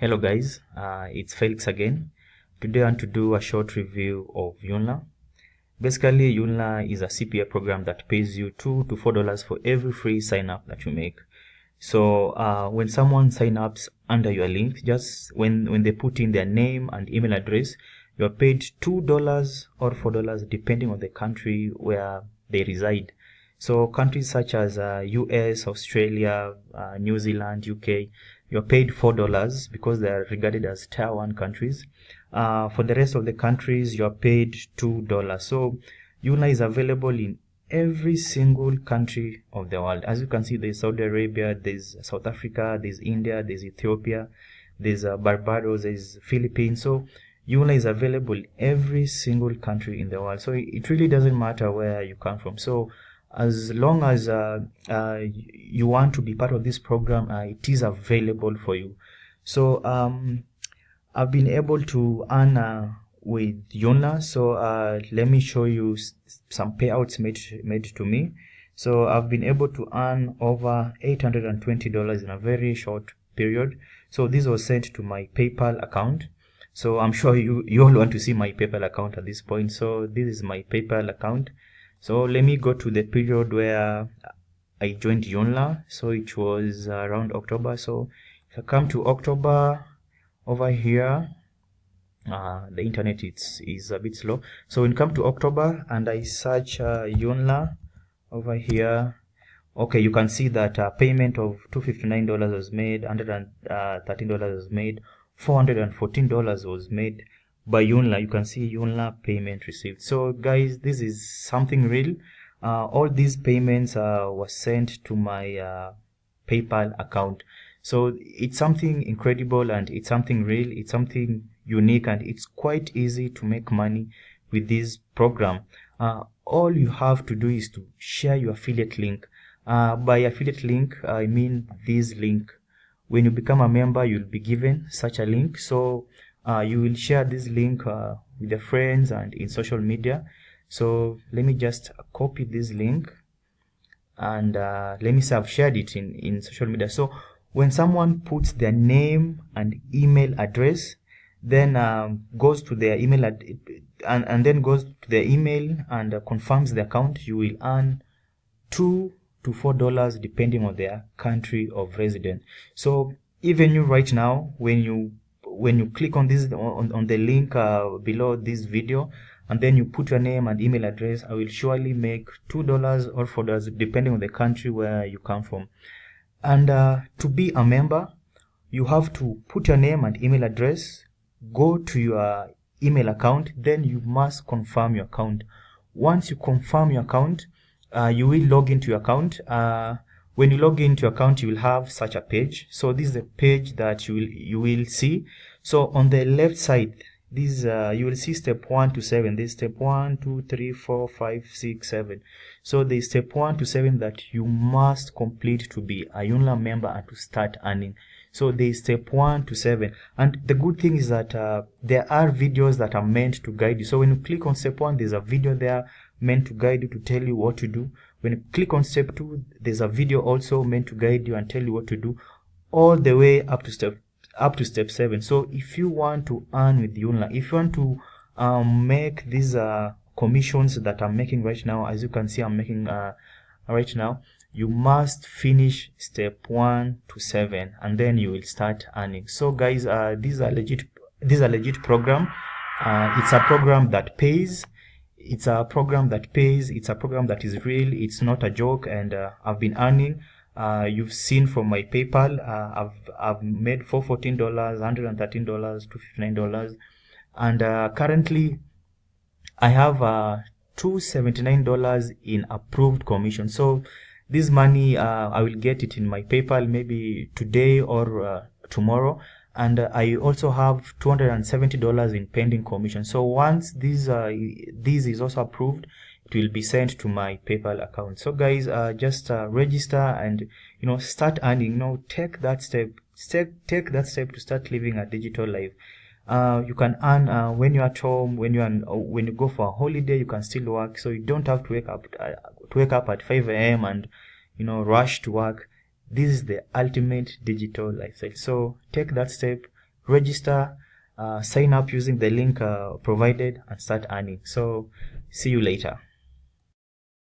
Hello guys, it's Felix again. Today I want to do a short review of Joomla. Basically, Joomla is a CPA program that pays you $2 to $4 for every free sign up that you make. So when someone sign ups under your link, just when they put in their name and email address, you're paid $2 or $4 depending on the country where they reside. So countries such as US, Australia, New Zealand, UK, you're paid $4 because they are regarded as tier 1 countries. For the rest of the countries, you're paid $2. So Joomla is available in every single country of the world. As you can see, there's Saudi Arabia, there's South Africa, there's India, there's Ethiopia, there's Barbados, there's Philippines. So Joomla is available in every single country in the world. So it really doesn't matter where you come from. So as long as you want to be part of this program, it is available for you. So I've been able to earn with Joomla. So let me show you some payouts made to me. So I've been able to earn over $820 in a very short period. So this was sent to my PayPal account. So I'm sure you all want to see my PayPal account at this point. So this is my PayPal account. So let me go to the period where I joined Joomla. So it was around October. So if I come to October over here, the internet is a bit slow. So when you come to October and I search Joomla over here, okay, you can see that payment of $259 was made, $113 was made, $414 was made by Joomla. You can see Joomla payment received. So guys, this is something real. All these payments were sent to my PayPal account. So it's something incredible and it's something real. It's something unique and it's quite easy to make money with this program. All you have to do is to share your affiliate link. By affiliate link, I mean this link. When you become a member, you'll be given such a link. So you will share this link with your friends and in social media. So let me just copy this link and let me say I've shared it in social media. So when someone puts their name and email address, then goes to their email and then goes to their email and confirms the account, you will earn $2 to $4 depending on their country of residence. So even you right now, when you click on this on the link below this video and then you put your name and email address, I will surely make $2 or $4 depending on the country where you come from. And to be a member, you have to put your name and email address, go to your email account, then you must confirm your account. Once you confirm your account, you will log into your account. When you log into your account, you will have such a page. So this is the page that you will see. So on the left side, this you will see step 1 to 7. This step 1, 2, 3, 4, 5, 6, 7. So the step 1 to 7 that you must complete to be a Joomla member and to start earning. So there is step 1 to 7. And the good thing is that there are videos that are meant to guide you. So when you click on step 1, there's a video there meant to guide you, to tell you what to do. When you click on step 2, there's a video also meant to guide you and tell you what to do, all the way up to step 7. So if you want to earn with Joomla, if you want to make these commissions that I'm making right now, as you can see I'm making right now, you must finish step 1 to 7 and then you will start earning. So guys, this is a legit program. It's a program that pays. It's a program that pays. It's a program that is real. It's not a joke, and I've been earning. You've seen from my PayPal, I've made $414, $113, $259, and currently I have $279 in approved commission. So this money I will get it in my PayPal maybe today or tomorrow. And I also have $270 in pending commission. So once this is also approved, it will be sent to my PayPal account. So guys, just register and start earning. Take that step. Take that step to start living a digital life. You can earn when you're at home, when you go for a holiday, you can still work. So you don't have to wake up at 5 a.m. and rush to work. This is the ultimate digital lifestyle. So take that step, register, sign up using the link provided, and start earning. So see you later.